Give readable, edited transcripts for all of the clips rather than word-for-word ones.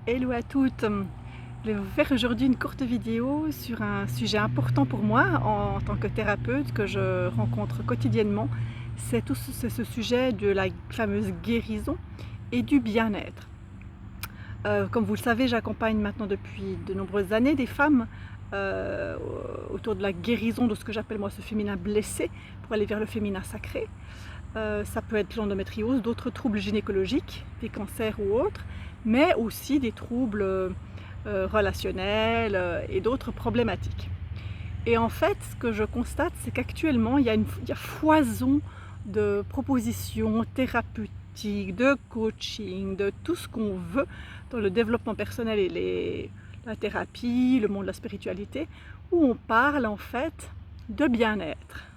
Hello à toutes! Je vais vous faire aujourd'hui une courte vidéo sur un sujet important pour moi en tant que thérapeute que je rencontre quotidiennement. C'est ce sujet de la fameuse guérison et du bien-être. Comme vous le savez, j'accompagne maintenant depuis de nombreuses années des femmes euh, autour de la guérison de ce que j'appelle moi ce féminin blessé pour aller vers le féminin sacré. Ça peut être l'endométriose, d'autres troubles gynécologiques, des cancers ou autres, mais aussi des troubles relationnels et d'autres problématiques. Et en fait, ce que je constate, c'est qu'actuellement, il y a foison de propositions thérapeutiques, de coaching, de tout ce qu'on veut dans le développement personnel et la thérapie, le monde de la spiritualité, où on parle en fait de bien-être.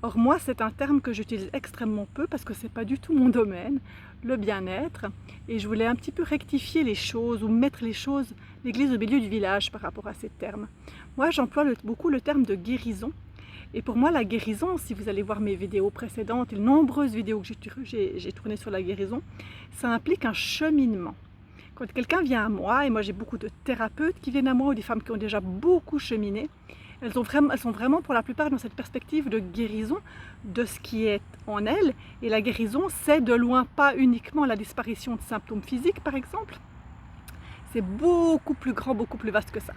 Or moi, c'est un terme que j'utilise extrêmement peu parce que c'est pas du tout mon domaine, le bien-être, et je voulais un petit peu rectifier les choses ou mettre l'église au milieu du village par rapport à ces termes. Moi, j'emploie beaucoup le terme de guérison, et pour moi, la guérison, si vous allez voir mes vidéos précédentes et les nombreuses vidéos que j'ai tournées sur la guérison, ça implique un cheminement. Quand quelqu'un vient à moi, et moi j'ai beaucoup de thérapeutes qui viennent à moi ou des femmes qui ont déjà beaucoup cheminé, elles sont vraiment pour la plupart dans cette perspective de guérison de ce qui est en elles. Et la guérison, c'est de loin pas uniquement la disparition de symptômes physiques, par exemple. C'est beaucoup plus grand, beaucoup plus vaste que ça.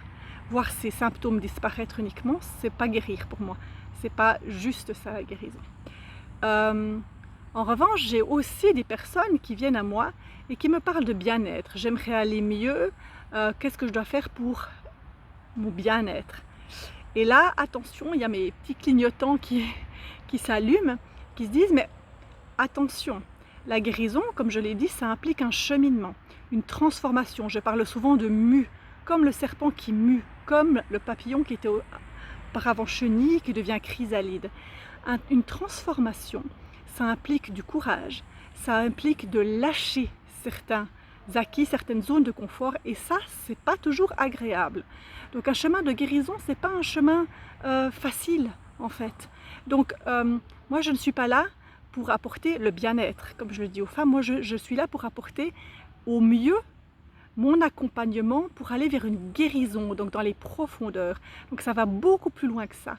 Voir ces symptômes disparaître uniquement, c'est pas guérir pour moi. C'est pas juste ça la guérison. En revanche, j'ai aussi des personnes qui viennent à moi et qui me parlent de bien-être. J'aimerais aller mieux. Qu'est-ce que je dois faire pour mon bien-être? Et là, attention, il y a mes petits clignotants qui s'allument, qui se disent, mais attention, la guérison, comme je l'ai dit, ça implique un cheminement, une transformation. Je parle souvent de mue, comme le serpent qui mue, comme le papillon qui était auparavant chenille, qui devient chrysalide. Une transformation, ça implique du courage, ça implique de lâcher certains acquis, certaines zones de confort, et ça, c'est pas toujours agréable. Donc un chemin de guérison, c'est pas un chemin facile en fait. Donc moi, je ne suis pas là pour apporter le bien-être, comme je le dis aux femmes. Moi, je suis là pour apporter au mieux mon accompagnement pour aller vers une guérison, donc dans les profondeurs. Donc ça va beaucoup plus loin que ça.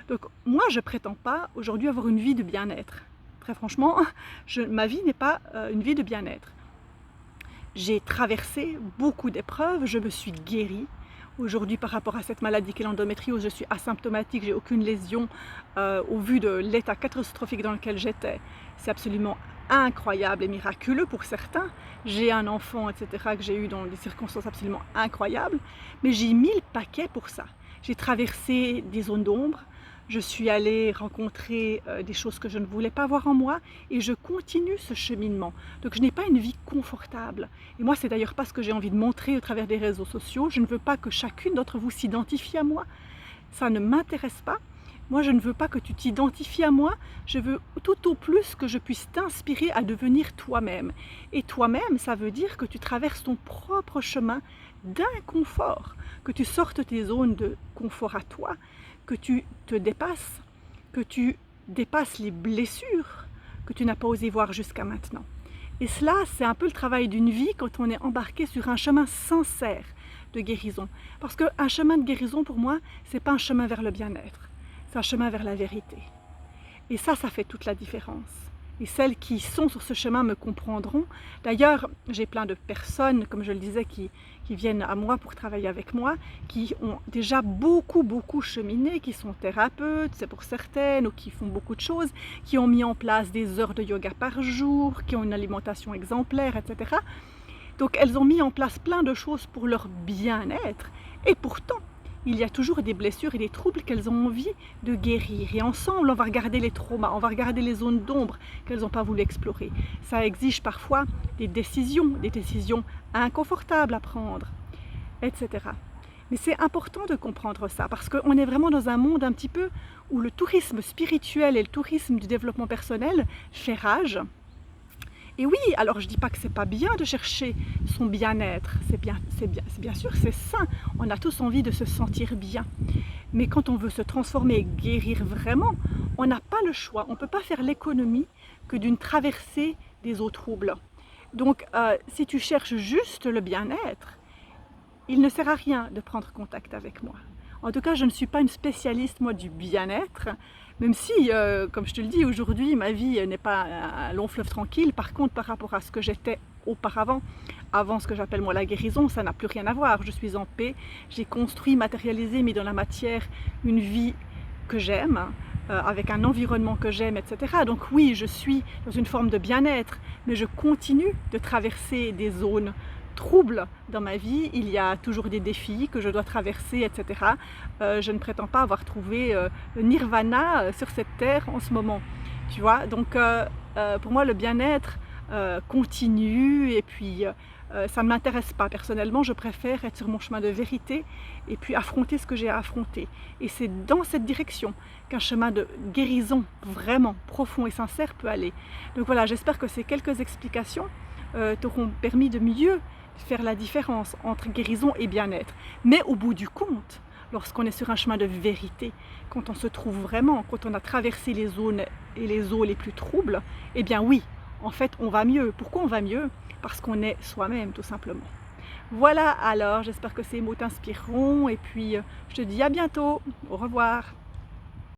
Donc moi, je prétends pas aujourd'hui avoir une vie de bien-être. Très franchement, ma vie n'est pas une vie de bien-être. J'ai traversé beaucoup d'épreuves, je me suis guérie. Aujourd'hui, par rapport à cette maladie qu'est l'endométriose, je suis asymptomatique, j'ai aucune lésion au vu de l'état catastrophique dans lequel j'étais. C'est absolument incroyable et miraculeux pour certains. J'ai un enfant, etc., que j'ai eu dans des circonstances absolument incroyables, mais j'ai mis le paquet pour ça. J'ai traversé des zones d'ombre, je suis allée rencontrer des choses que je ne voulais pas voir en moi et je continue ce cheminement. Donc je n'ai pas une vie confortable. Et moi, c'est d'ailleurs pas ce que j'ai envie de montrer au travers des réseaux sociaux. Je ne veux pas que chacune d'entre vous s'identifie à moi. Ça ne m'intéresse pas. Moi, je ne veux pas que tu t'identifies à moi. Je veux tout au plus que je puisse t'inspirer à devenir toi-même. Et toi-même, ça veut dire que tu traverses ton propre chemin d'inconfort, que tu sortes tes zones de confort à toi, que tu te dépasses, que tu dépasses les blessures que tu n'as pas osé voir jusqu'à maintenant. Et cela, c'est un peu le travail d'une vie quand on est embarqué sur un chemin sincère de guérison. Parce qu'un chemin de guérison, pour moi, c'est pas un chemin vers le bien-être, c'est un chemin vers la vérité. Et ça fait toute la différence. Et celles qui sont sur ce chemin me comprendront. D'ailleurs, j'ai plein de personnes, comme je le disais, qui viennent à moi pour travailler avec moi, qui ont déjà beaucoup cheminé, qui sont thérapeutes, c'est pour certaines, ou qui font beaucoup de choses, qui ont mis en place des heures de yoga par jour, qui ont une alimentation exemplaire, etc. Donc elles ont mis en place plein de choses pour leur bien-être. Et pourtant, il y a toujours des blessures et des troubles qu'elles ont envie de guérir. Et ensemble, on va regarder les traumas, on va regarder les zones d'ombre qu'elles n'ont pas voulu explorer. Ça exige parfois des décisions inconfortables à prendre, etc. Mais c'est important de comprendre ça, parce qu'on est vraiment dans un monde un petit peu où le tourisme spirituel et le tourisme du développement personnel fait rage. Et oui, alors je ne dis pas que c'est pas bien de chercher son bien-être, bien sûr, c'est sain, on a tous envie de se sentir bien. Mais quand on veut se transformer et guérir vraiment, on n'a pas le choix, on ne peut pas faire l'économie que d'une traversée des eaux troubles. Donc, si tu cherches juste le bien-être, il ne sert à rien de prendre contact avec moi. En tout cas, je ne suis pas une spécialiste, moi, du bien-être, même si, comme je te le dis, aujourd'hui, ma vie n'est pas un long fleuve tranquille. Par contre, par rapport à ce que j'étais auparavant, avant ce que j'appelle moi la guérison, ça n'a plus rien à voir. Je suis en paix, j'ai construit, matérialisé, mis dans la matière une vie que j'aime, avec un environnement que j'aime, etc. Donc oui, je suis dans une forme de bien-être, mais je continue de traverser des zones troubles dans ma vie. Il y a toujours des défis que je dois traverser, etc. Je ne prétends pas avoir trouvé le nirvana sur cette terre en ce moment, tu vois. Donc pour moi, le bien-être continue, et puis ça ne m'intéresse pas personnellement. Je préfère être sur mon chemin de vérité et puis affronter ce que j'ai à affronter. Et c'est dans cette direction qu'un chemin de guérison vraiment profond et sincère peut aller. Donc voilà, j'espère que ces quelques explications t'auront permis de mieux faire la différence entre guérison et bien-être. Mais au bout du compte, lorsqu'on est sur un chemin de vérité, quand on se trouve vraiment, quand on a traversé les zones et les eaux les plus troubles, eh bien oui, en fait on va mieux. Pourquoi on va mieux? Parce qu'on est soi-même, tout simplement. Voilà, alors j'espère que ces mots t'inspireront, et puis je te dis à bientôt, au revoir.